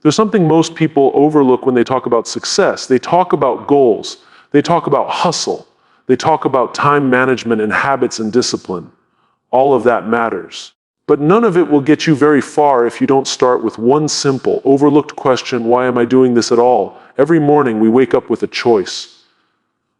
There's something most people overlook when they talk about success. They talk about goals. They talk about hustle. They talk about time management and habits and discipline. All of that matters. But none of it will get you very far if you don't start with one simple, overlooked question: why am I doing this at all? Every morning we wake up with a choice.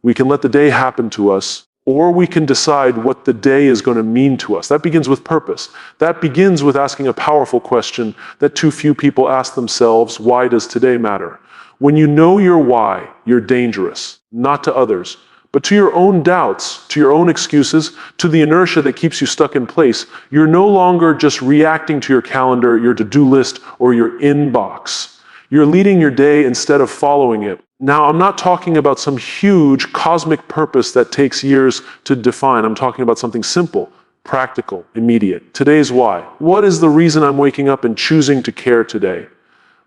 We can let the day happen to us, or we can decide what the day is going to mean to us. That begins with purpose. That begins with asking a powerful question that too few people ask themselves: why does today matter? When you know your why, you're dangerous, not to others, but to your own doubts, to your own excuses, to the inertia that keeps you stuck in place. You're no longer just reacting to your calendar, your to-do list, or your inbox. You're leading your day instead of following it. Now, I'm not talking about some huge cosmic purpose that takes years to define. I'm talking about something simple, practical, immediate. Today's why. What is the reason I'm waking up and choosing to care today?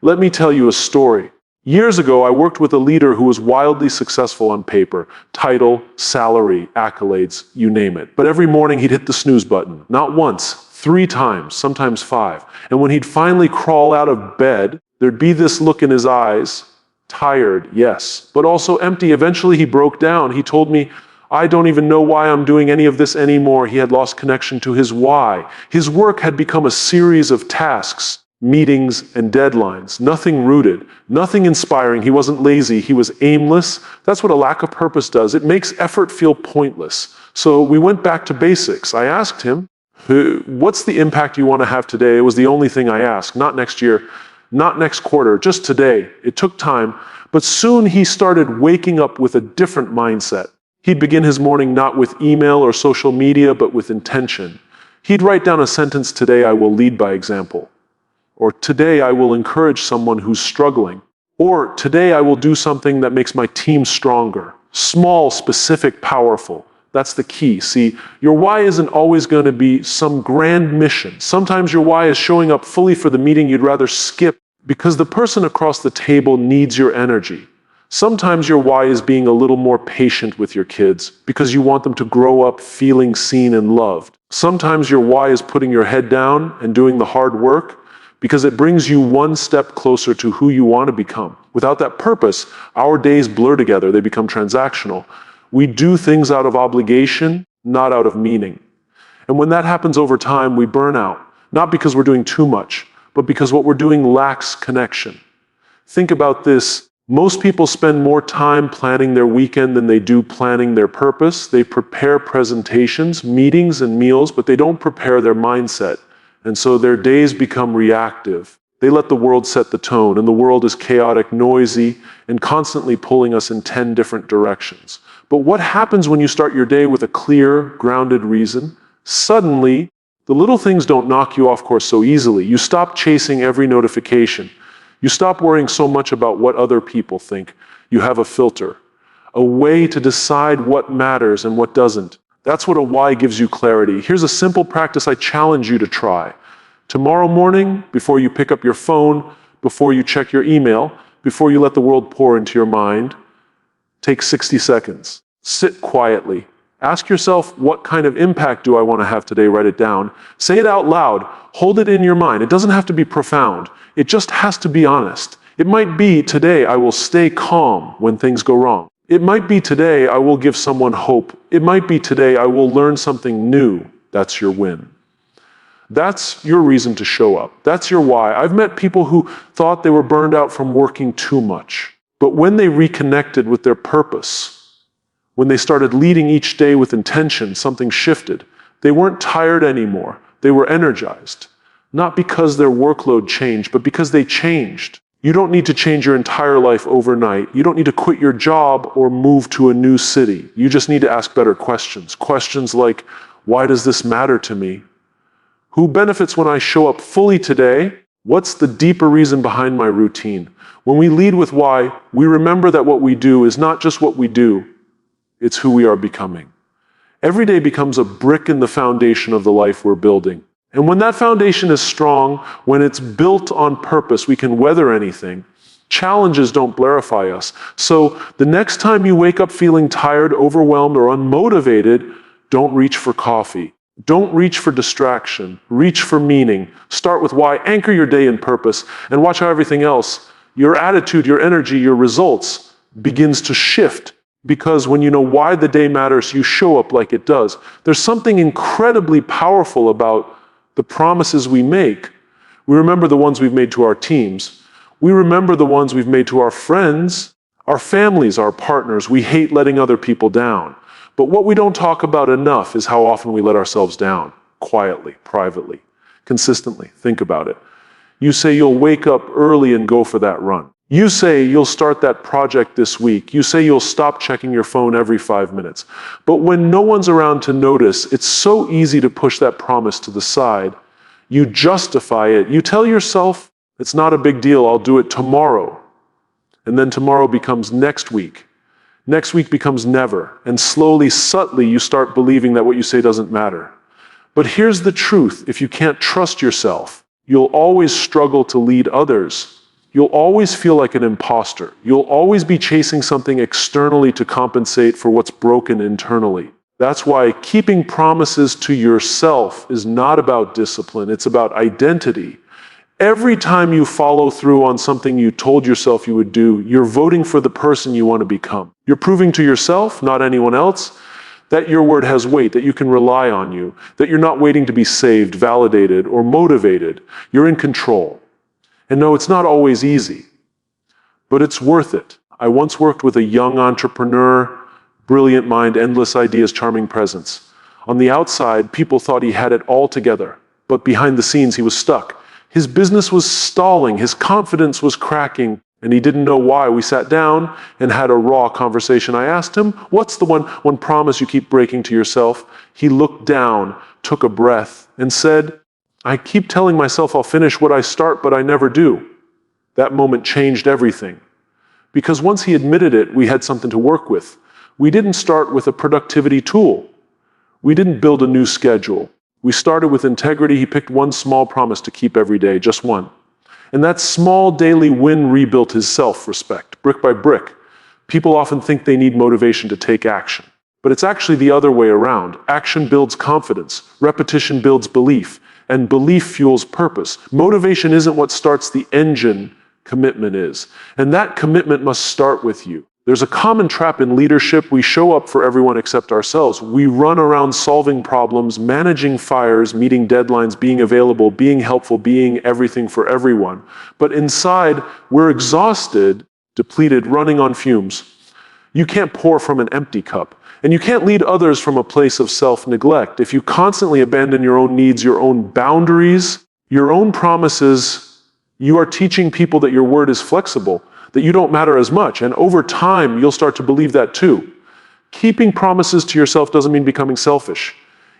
Let me tell you a story. Years ago, I worked with a leader who was wildly successful on paper. Title, salary, accolades, you name it. But every morning he'd hit the snooze button. Not once, 3 times, sometimes 5. And when he'd finally crawl out of bed, there'd be this look in his eyes. Tired, yes, but also empty. Eventually he broke down. He told me, I don't even know why I'm doing any of this anymore. He had lost connection to his why. His work had become a series of tasks, meetings and deadlines, nothing rooted, nothing inspiring. He wasn't lazy, he was aimless. That's what a lack of purpose does. It makes effort feel pointless. So we went back to basics. I asked him, what's the impact you want to have today? It was the only thing I asked. Not next year, not next quarter, just today. It took time, but soon he started waking up with a different mindset. He'd begin his morning not with email or social media, but with intention. He'd write down a sentence: today I will lead by example. Or today I will encourage someone who's struggling. Or today I will do something that makes my team stronger. Small, specific, powerful. That's the key. See, your why isn't always going to be some grand mission. Sometimes your why is showing up fully for the meeting you'd rather skip because the person across the table needs your energy. Sometimes your why is being a little more patient with your kids because you want them to grow up feeling seen and loved. Sometimes your why is putting your head down and doing the hard work because it brings you one step closer to who you want to become. Without that purpose, our days blur together. They become transactional. We do things out of obligation, not out of meaning. And when that happens over time, we burn out, not because we're doing too much, but because what we're doing lacks connection. Think about this. Most people spend more time planning their weekend than they do planning their purpose. They prepare presentations, meetings, and meals, but they don't prepare their mindset. And so their days become reactive. They let the world set the tone, and the world is chaotic, noisy, and constantly pulling us in 10 different directions. But what happens when you start your day with a clear, grounded reason? Suddenly, the little things don't knock you off course so easily. You stop chasing every notification. You stop worrying so much about what other people think. You have a filter, a way to decide what matters and what doesn't. That's what a why gives you clarity. Here's a simple practice I challenge you to try. Tomorrow morning, before you pick up your phone, before you check your email, before you let the world pour into your mind, take 60 seconds. Sit quietly. Ask yourself, what kind of impact do I want to have today? Write it down. Say it out loud. Hold it in your mind. It doesn't have to be profound. It just has to be honest. It might be, today I will stay calm when things go wrong. It might be, today I will give someone hope. It might be, today I will learn something new. That's your win. That's your reason to show up. That's your why. I've met people who thought they were burned out from working too much. But when they reconnected with their purpose, when they started leading each day with intention, something shifted. They weren't tired anymore. They were energized. Not because their workload changed, but because they changed. You don't need to change your entire life overnight. You don't need to quit your job or move to a new city. You just need to ask better questions. Questions like, why does this matter to me? Who benefits when I show up fully today? What's the deeper reason behind my routine? When we lead with why, we remember that what we do is not just what we do, it's who we are becoming. Every day becomes a brick in the foundation of the life we're building. And when that foundation is strong, when it's built on purpose, we can weather anything. Challenges don't blarify us. So the next time you wake up feeling tired, overwhelmed, or unmotivated, don't reach for coffee. Don't reach for distraction. Reach for meaning. Start with why. Anchor your day in purpose. And watch how everything else, your attitude, your energy, your results, begins to shift. Because when you know why the day matters, you show up like it does. There's something incredibly powerful about the promises we make. We remember the ones we've made to our teams. We remember the ones we've made to our friends, our families, our partners. We hate letting other people down. But what we don't talk about enough is how often we let ourselves down, quietly, privately, consistently. Think about it. You say you'll wake up early and go for that run. You say you'll start that project this week. You say you'll stop checking your phone every 5 minutes. But when no one's around to notice, it's so easy to push that promise to the side. You justify it. You tell yourself, it's not a big deal, I'll do it tomorrow. And then tomorrow becomes next week. Next week becomes never, and slowly, subtly, you start believing that what you say doesn't matter. But here's the truth. If you can't trust yourself, you'll always struggle to lead others. You'll always feel like an imposter. You'll always be chasing something externally to compensate for what's broken internally. That's why keeping promises to yourself is not about discipline, it's about identity. Every time you follow through on something you told yourself you would do, you're voting for the person you want to become. You're proving to yourself, not anyone else, that your word has weight, that you can rely on you, that you're not waiting to be saved, validated, or motivated. You're in control. And no, it's not always easy, but it's worth it. I once worked with a young entrepreneur, brilliant mind, endless ideas, charming presence. On the outside, people thought he had it all together, but behind the scenes, he was stuck. His business was stalling, his confidence was cracking, and he didn't know why. We sat down and had a raw conversation. I asked him, what's the one promise you keep breaking to yourself? He looked down, took a breath, and said, I keep telling myself I'll finish what I start, but I never do. That moment changed everything. Because once he admitted it, we had something to work with. We didn't start with a productivity tool. We didn't build a new schedule. We started with integrity. He picked one small promise to keep every day, just one. And that small daily win rebuilt his self-respect, brick by brick. People often think they need motivation to take action. But it's actually the other way around. Action builds confidence. Repetition builds belief. And belief fuels purpose. Motivation isn't what starts the engine. Commitment is. And that commitment must start with you. There's a common trap in leadership. We show up for everyone except ourselves. We run around solving problems, managing fires, meeting deadlines, being available, being helpful, being everything for everyone. But inside, we're exhausted, depleted, running on fumes. You can't pour from an empty cup. And you can't lead others from a place of self-neglect. If you constantly abandon your own needs, your own boundaries, your own promises, you are teaching people that your word is flexible, that you don't matter as much. And over time, you'll start to believe that too. Keeping promises to yourself doesn't mean becoming selfish.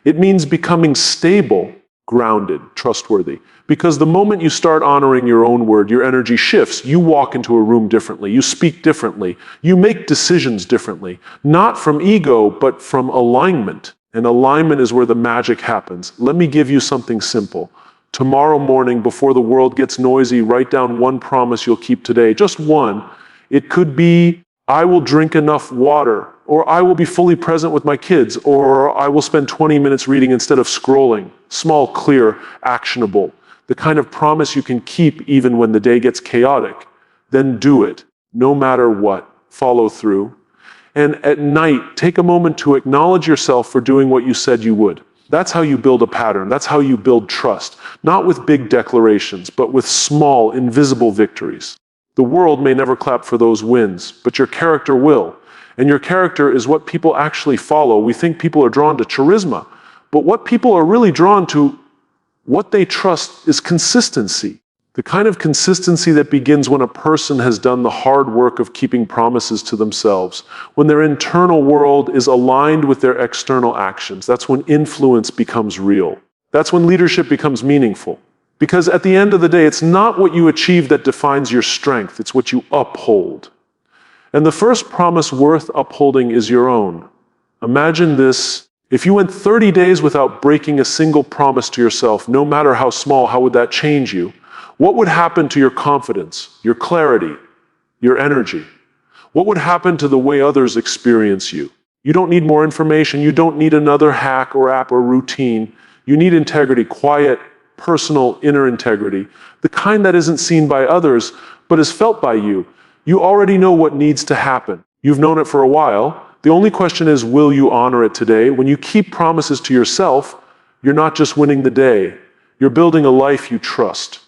It means becoming stable, grounded, trustworthy. Because the moment you start honoring your own word, your energy shifts. You walk into a room differently. You speak differently. You make decisions differently. Not from ego, but from alignment. And alignment is where the magic happens. Let me give you something simple. Tomorrow morning, before the world gets noisy, write down one promise you'll keep today. Just one. It could be, I will drink enough water, or I will be fully present with my kids, or I will spend 20 minutes reading instead of scrolling. Small, clear, actionable. The kind of promise you can keep even when the day gets chaotic. Then do it, no matter what. Follow through. And at night, take a moment to acknowledge yourself for doing what you said you would. That's how you build a pattern. That's how you build trust. Not with big declarations, but with small, invisible victories. The world may never clap for those wins, but your character will. And your character is what people actually follow. We think people are drawn to charisma, but what people are really drawn to, what they trust, is consistency. The kind of consistency that begins when a person has done the hard work of keeping promises to themselves, when their internal world is aligned with their external actions. That's when influence becomes real. That's when leadership becomes meaningful. Because at the end of the day, it's not what you achieve that defines your strength, it's what you uphold. And the first promise worth upholding is your own. Imagine this. If you went 30 days without breaking a single promise to yourself, no matter how small, how would that change you? What would happen to your confidence, your clarity, your energy? What would happen to the way others experience you? You don't need more information. You don't need another hack or app or routine. You need integrity, quiet, personal, inner integrity, the kind that isn't seen by others, but is felt by you. You already know what needs to happen. You've known it for a while. The only question is, will you honor it today? When you keep promises to yourself, you're not just winning the day. You're building a life you trust.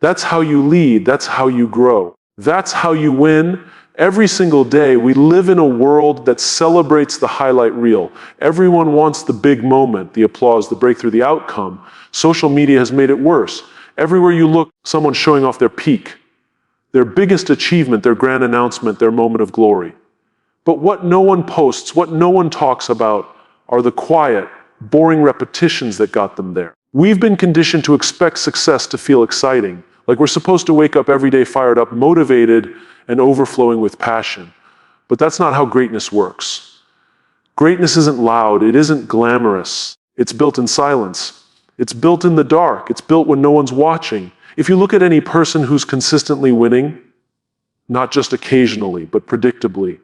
That's how you lead. That's how you grow. That's how you win. Every single day, we live in a world that celebrates the highlight reel. Everyone wants the big moment, the applause, the breakthrough, the outcome. Social media has made it worse. Everywhere you look, someone's showing off their peak, their biggest achievement, their grand announcement, their moment of glory. But what no one posts, what no one talks about, are the quiet, boring repetitions that got them there. We've been conditioned to expect success to feel exciting, like we're supposed to wake up every day fired up, motivated, and overflowing with passion. But that's not how greatness works. Greatness isn't loud, it isn't glamorous. It's built in silence. It's built in the dark. It's built when no one's watching. If you look at any person who's consistently winning, not just occasionally, but predictably,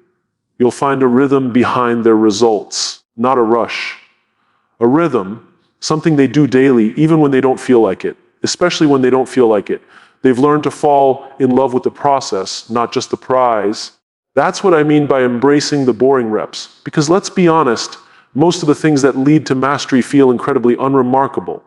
you'll find a rhythm behind their results, not a rush. A rhythm, something they do daily, even when they don't feel like it, especially when they don't feel like it. They've learned to fall in love with the process, not just the prize. That's what I mean by embracing the boring reps. Because let's be honest, most of the things that lead to mastery feel incredibly unremarkable.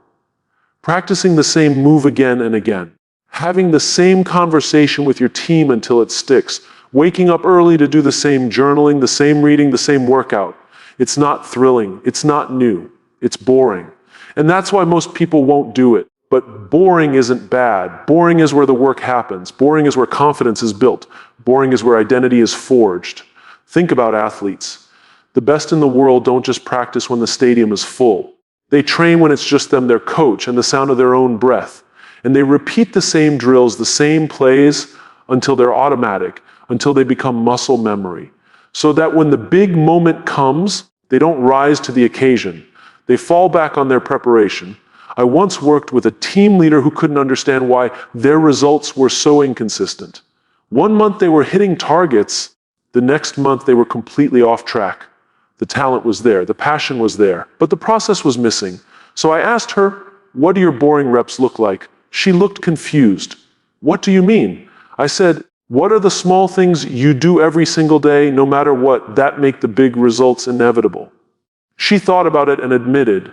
Practicing the same move again and again. Having the same conversation with your team until it sticks. Waking up early to do the same journaling, the same reading, the same workout. It's not thrilling. It's not new. It's boring. And that's why most people won't do it. But boring isn't bad. Boring is where the work happens. Boring is where confidence is built. Boring is where identity is forged. Think about athletes. The best in the world don't just practice when the stadium is full. They train when it's just them, their coach, and the sound of their own breath. And they repeat the same drills, the same plays, until they're automatic, until they become muscle memory. So that when the big moment comes, they don't rise to the occasion. They fall back on their preparation. I once worked with a team leader who couldn't understand why their results were so inconsistent. One month they were hitting targets, the next month they were completely off track. The talent was there, the passion was there, but the process was missing. So I asked her, what do your boring reps look like? She looked confused. What do you mean? I said, what are the small things you do every single day, no matter what, that make the big results inevitable? She thought about it and admitted,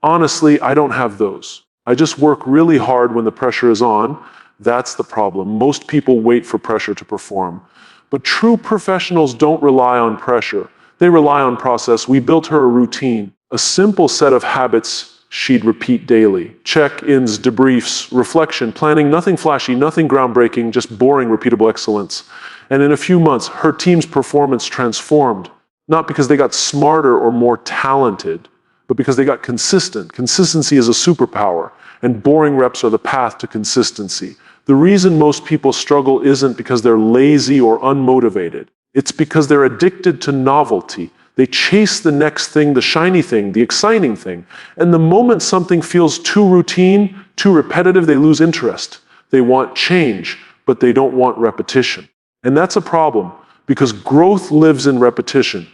honestly, I don't have those. I just work really hard when the pressure is on. That's the problem. Most people wait for pressure to perform. But true professionals don't rely on pressure. They rely on process. We built her a routine, a simple set of habits she'd repeat daily. Check-ins, debriefs, reflection, planning, nothing flashy, nothing groundbreaking, just boring, repeatable excellence. And in a few months, her team's performance transformed, not because they got smarter or more talented, but because they got consistent. Consistency is a superpower, and boring reps are the path to consistency. The reason most people struggle isn't because they're lazy or unmotivated. It's because they're addicted to novelty. They chase the next thing, the shiny thing, the exciting thing. And the moment something feels too routine, too repetitive, they lose interest. They want change, but they don't want repetition. And that's a problem, because growth lives in repetition.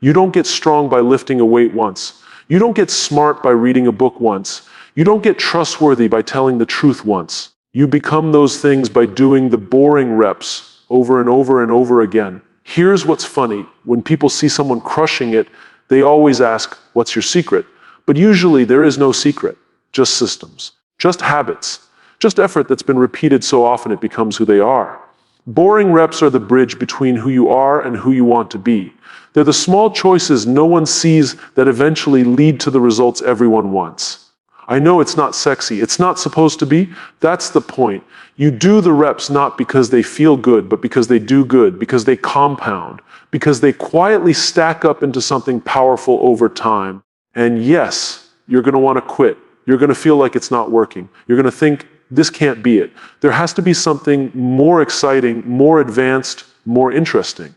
You don't get strong by lifting a weight once. You don't get smart by reading a book once. You don't get trustworthy by telling the truth once. You become those things by doing the boring reps over and over and over again. Here's what's funny. When people see someone crushing it, they always ask, what's your secret? But usually there is no secret, just systems, just habits, just effort that's been repeated so often it becomes who they are. Boring reps are the bridge between who you are and who you want to be. They're the small choices no one sees that eventually lead to the results everyone wants. I know it's not sexy, it's not supposed to be. That's the point. You do the reps not because they feel good, but because they do good, because they compound, because they quietly stack up into something powerful over time. And yes, you're going to want to quit. You're going to feel like it's not working. You're going to think, this can't be it. There has to be something more exciting, more advanced, more interesting.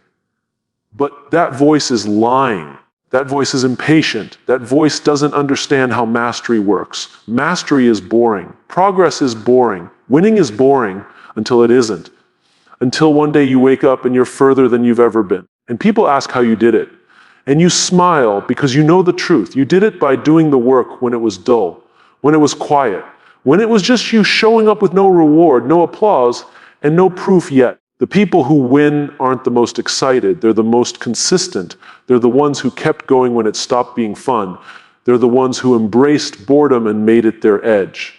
But that voice is lying. That voice is impatient. That voice doesn't understand how mastery works. Mastery is boring. Progress is boring. Winning is boring until it isn't. Until one day you wake up and you're further than you've ever been. And people ask how you did it. And you smile because you know the truth. You did it by doing the work when it was dull, when it was quiet, when it was just you showing up with no reward, no applause, and no proof yet. The people who win aren't the most excited. They're the most consistent. They're the ones who kept going when it stopped being fun. They're the ones who embraced boredom and made it their edge.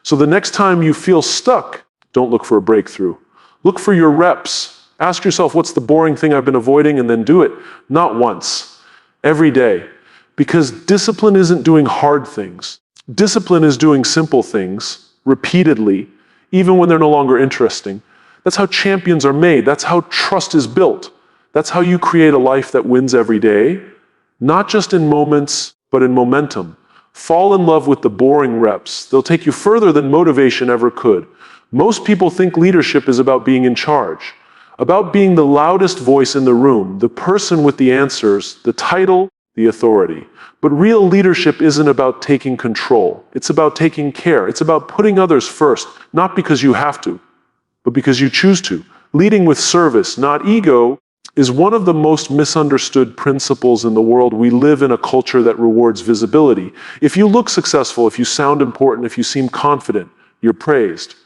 So the next time you feel stuck, don't look for a breakthrough. Look for your reps. Ask yourself, what's the boring thing I've been avoiding, and then do it. Not once, every day. Because discipline isn't doing hard things. Discipline is doing simple things repeatedly, even when they're no longer interesting. That's how champions are made. That's how trust is built. That's how you create a life that wins every day, not just in moments, but in momentum. Fall in love with the boring reps. They'll take you further than motivation ever could. Most people think leadership is about being in charge, about being the loudest voice in the room, the person with the answers, the title, the authority. But real leadership isn't about taking control. It's about taking care. It's about putting others first, not because you have to, but because you choose to. Leading with service, not ego, is one of the most misunderstood principles in the world. We live in a culture that rewards visibility. If you look successful, if you sound important, if you seem confident, you're praised.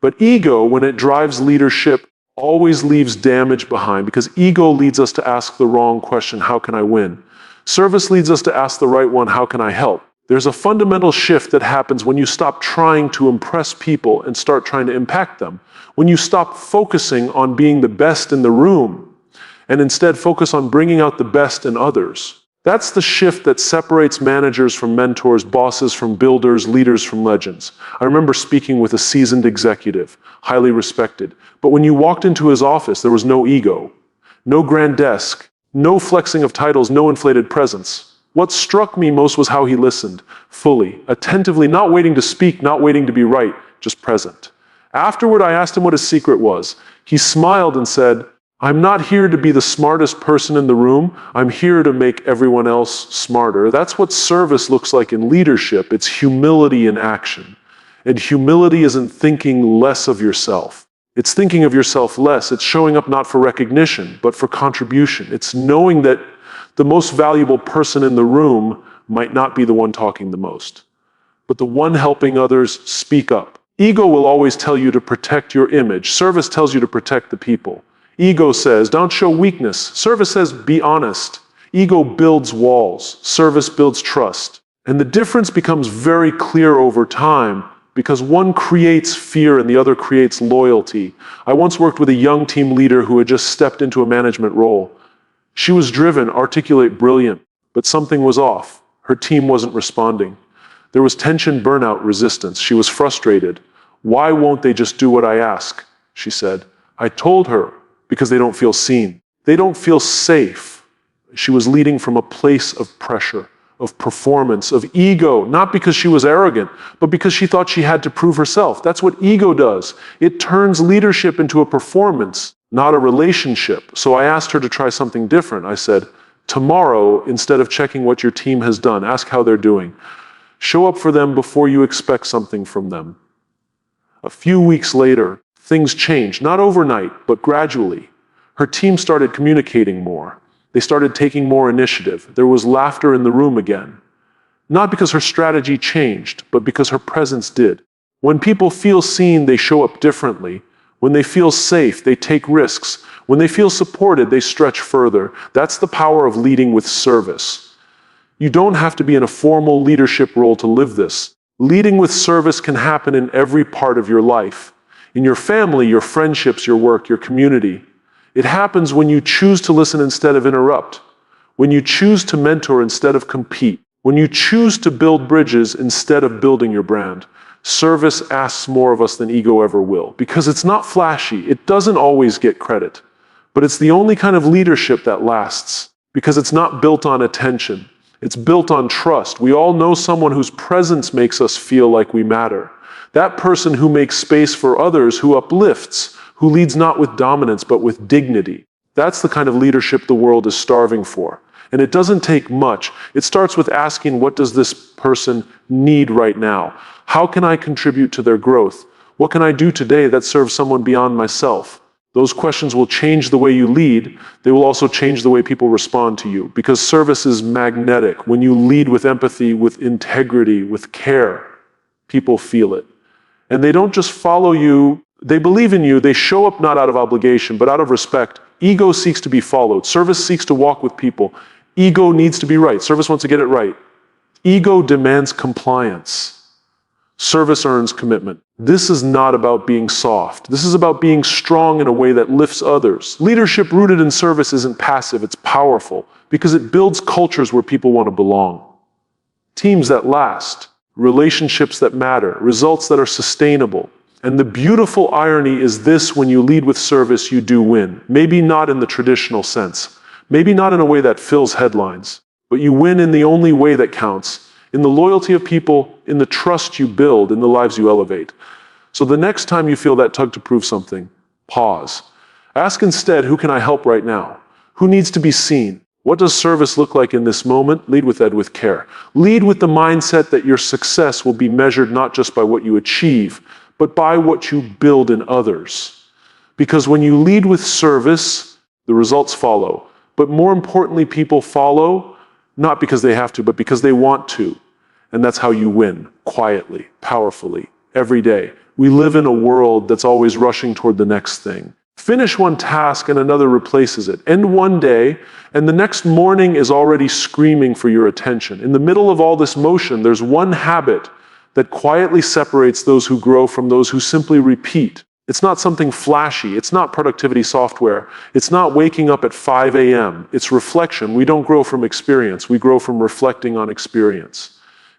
But ego, when it drives leadership, always leaves damage behind, because ego leads us to ask the wrong question, how can I win? Service leads us to ask the right one, how can I help? There's a fundamental shift that happens when you stop trying to impress people and start trying to impact them. When you stop focusing on being the best in the room and instead focus on bringing out the best in others. That's the shift that separates managers from mentors, bosses from builders, leaders from legends. I remember speaking with a seasoned executive, highly respected, but when you walked into his office, there was no ego, no grand desk, no flexing of titles, no inflated presence. What struck me most was how he listened, fully, attentively, not waiting to speak, not waiting to be right, just present. Afterward, I asked him what his secret was. He smiled and said, I'm not here to be the smartest person in the room. I'm here to make everyone else smarter. That's what service looks like in leadership. It's humility in action. And humility isn't thinking less of yourself. It's thinking of yourself less. It's showing up not for recognition, but for contribution. It's knowing that the most valuable person in the room might not be the one talking the most, but the one helping others speak up. Ego will always tell you to protect your image. Service tells you to protect the people. Ego says, don't show weakness. Service says, be honest. Ego builds walls. Service builds trust. And the difference becomes very clear over time because one creates fear and the other creates loyalty. I once worked with a young team leader who had just stepped into a management role. She was driven, articulate, brilliant, but something was off. Her team wasn't responding. There was tension, burnout, resistance. She was frustrated. Why won't they just do what I ask? She said. I told her, because they don't feel seen. They don't feel safe. She was leading from a place of pressure, of performance, of ego, not because she was arrogant, but because she thought she had to prove herself. That's what ego does. It turns leadership into a performance, not a relationship. So I asked her to try something different. I said, tomorrow, instead of checking what your team has done, ask how they're doing. Show up for them before you expect something from them. A few weeks later, things changed, not overnight, but gradually. Her team started communicating more. They started taking more initiative. There was laughter in the room again. Not because her strategy changed, but because her presence did. When people feel seen, they show up differently. When they feel safe, they take risks. When they feel supported, they stretch further. That's the power of leading with service. You don't have to be in a formal leadership role to live this. Leading with service can happen in every part of your life. In your family, your friendships, your work, your community. It happens when you choose to listen instead of interrupt. When you choose to mentor instead of compete. When you choose to build bridges instead of building your brand. Service asks more of us than ego ever will. Because it's not flashy. It doesn't always get credit. But it's the only kind of leadership that lasts. Because it's not built on attention. It's built on trust. We all know someone whose presence makes us feel like we matter. That person who makes space for others, who uplifts, who leads not with dominance but with dignity. That's the kind of leadership the world is starving for. And it doesn't take much. It starts with asking, what does this person need right now? How can I contribute to their growth? What can I do today that serves someone beyond myself? Those questions will change the way you lead. They will also change the way people respond to you, because service is magnetic. When you lead with empathy, with integrity, with care, people feel it. And they don't just follow you, they believe in you. They show up not out of obligation, but out of respect. Ego seeks to be followed. Service seeks to walk with people. Ego needs to be right. Service wants to get it right. Ego demands compliance. Service earns commitment. This is not about being soft. This is about being strong in a way that lifts others. Leadership rooted in service isn't passive, it's powerful, because it builds cultures where people want to belong. Teams that last, relationships that matter, results that are sustainable. And the beautiful irony is this: when you lead with service, you do win. Maybe not in the traditional sense. Maybe not in a way that fills headlines. But you win in the only way that counts. In the loyalty of people, in the trust you build, in the lives you elevate. So the next time you feel that tug to prove something, pause. Ask instead, who can I help right now? Who needs to be seen? What does service look like in this moment? Lead with care. Lead with the mindset that your success will be measured not just by what you achieve, but by what you build in others. Because when you lead with service, the results follow. But more importantly, people follow, not because they have to, but because they want to. And that's how you win, quietly, powerfully, every day. We live in a world that's always rushing toward the next thing. Finish one task and another replaces it. End one day, and the next morning is already screaming for your attention. In the middle of all this motion, there's one habit that quietly separates those who grow from those who simply repeat. It's not something flashy. It's not productivity software. It's not waking up at 5 a.m. It's reflection. We don't grow from experience. We grow from reflecting on experience.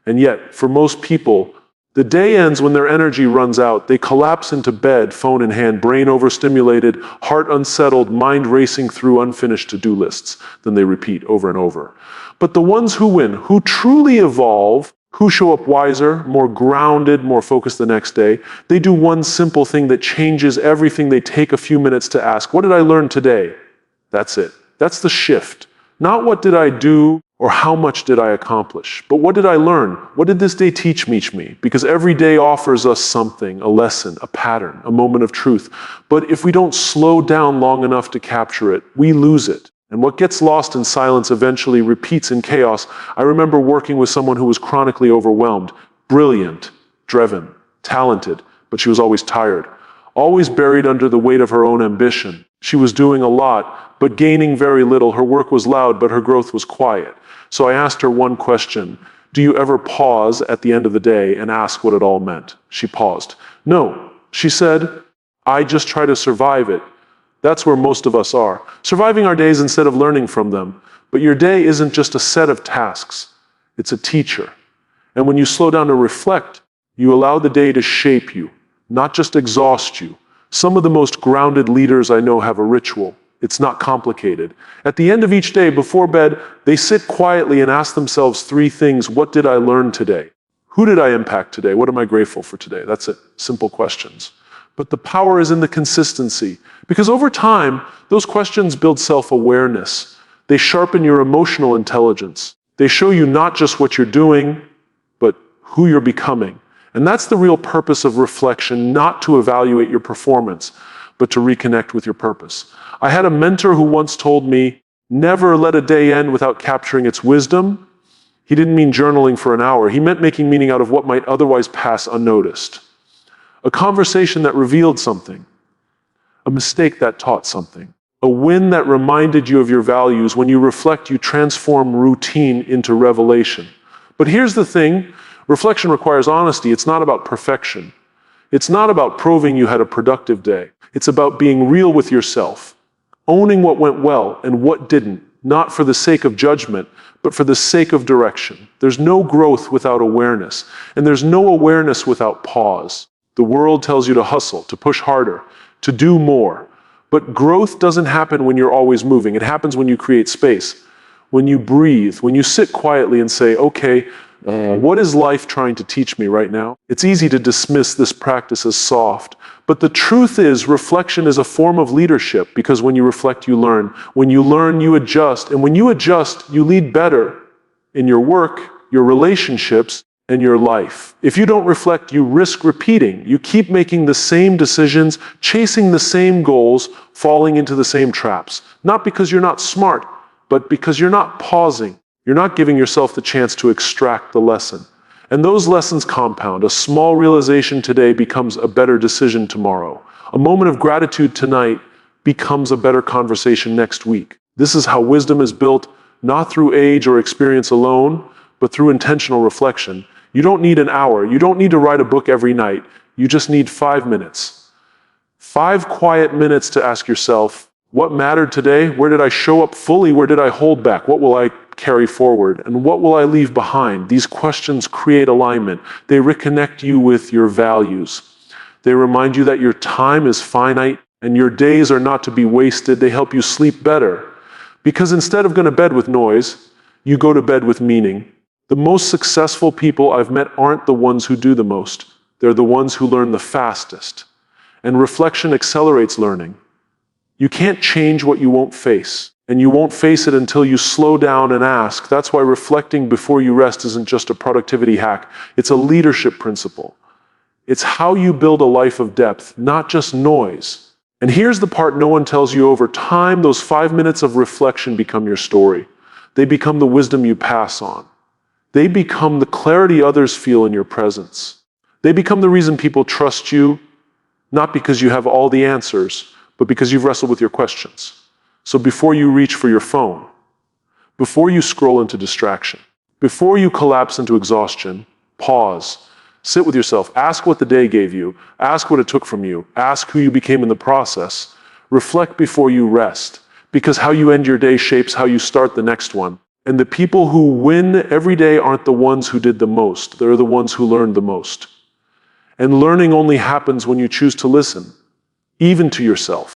And yet, for most people, the day ends when their energy runs out. They collapse into bed, phone in hand, brain overstimulated, heart unsettled, mind racing through unfinished to-do lists. Then they repeat over and over. But the ones who win, who truly evolve, who show up wiser, more grounded, more focused the next day, they do one simple thing that changes everything. They take a few minutes to ask, what did I learn today? That's it. That's the shift. Not what did I do or how much did I accomplish, but what did I learn? What did this day teach me? Because every day offers us something, a lesson, a pattern, a moment of truth. But if we don't slow down long enough to capture it, we lose it. And what gets lost in silence eventually repeats in chaos. I remember working with someone who was chronically overwhelmed, brilliant, driven, talented, but she was always tired, always buried under the weight of her own ambition. She was doing a lot, but gaining very little. Her work was loud, but her growth was quiet. So I asked her one question: do you ever pause at the end of the day and ask what it all meant? She paused. No, she said, I just try to survive it. That's where most of us are, surviving our days instead of learning from them. But your day isn't just a set of tasks, it's a teacher. And when you slow down to reflect, you allow the day to shape you, not just exhaust you. Some of the most grounded leaders I know have a ritual. It's not complicated. At the end of each day, before bed, they sit quietly and ask themselves 3 things. What did I learn today? Who did I impact today? What am I grateful for today? That's it. Simple questions. But the power is in the consistency. Because over time, those questions build self-awareness. They sharpen your emotional intelligence. They show you not just what you're doing, but who you're becoming. And that's the real purpose of reflection, not to evaluate your performance, but to reconnect with your purpose. I had a mentor who once told me, never let a day end without capturing its wisdom. He didn't mean journaling for an hour. He meant making meaning out of what might otherwise pass unnoticed. A conversation that revealed something. A mistake that taught something. A win that reminded you of your values. When you reflect, you transform routine into revelation. But here's the thing. Reflection requires honesty. It's not about perfection. It's not about proving you had a productive day. It's about being real with yourself, owning what went well and what didn't, not for the sake of judgment, but for the sake of direction. There's no growth without awareness, and there's no awareness without pause. The world tells you to hustle, to push harder, to do more. But growth doesn't happen when you're always moving. It happens when you create space, when you breathe, when you sit quietly and say, okay, what is life trying to teach me right now? It's easy to dismiss this practice as soft, but the truth is reflection is a form of leadership, because when you reflect, you learn. When you learn, you adjust. And when you adjust, you lead better in your work, your relationships, and your life. If you don't reflect, you risk repeating. You keep making the same decisions, chasing the same goals, falling into the same traps. Not because you're not smart, but because you're not pausing. You're not giving yourself the chance to extract the lesson. And those lessons compound. A small realization today becomes a better decision tomorrow. A moment of gratitude tonight becomes a better conversation next week. This is how wisdom is built, not through age or experience alone, but through intentional reflection. You don't need an hour. You don't need to write a book every night. You just need 5 minutes. 5 quiet minutes to ask yourself, what mattered today? Where did I show up fully? Where did I hold back? What will I carry forward? And what will I leave behind? These questions create alignment. They reconnect you with your values. They remind you that your time is finite and your days are not to be wasted. They help you sleep better. Because instead of going to bed with noise, you go to bed with meaning. The most successful people I've met aren't the ones who do the most. They're the ones who learn the fastest. And reflection accelerates learning. You can't change what you won't face. And you won't face it until you slow down and ask. That's why reflecting before you rest isn't just a productivity hack. It's a leadership principle. It's how you build a life of depth, not just noise. And here's the part no one tells you. Over time, those 5 minutes of reflection become your story. They become the wisdom you pass on. They become the clarity others feel in your presence. They become the reason people trust you, not because you have all the answers, but because you've wrestled with your questions. So before you reach for your phone, before you scroll into distraction, before you collapse into exhaustion, pause, sit with yourself, ask what the day gave you, ask what it took from you, ask who you became in the process, reflect before you rest, because how you end your day shapes how you start the next one. And the people who win every day aren't the ones who did the most, they're the ones who learned the most. And learning only happens when you choose to listen, even to yourself.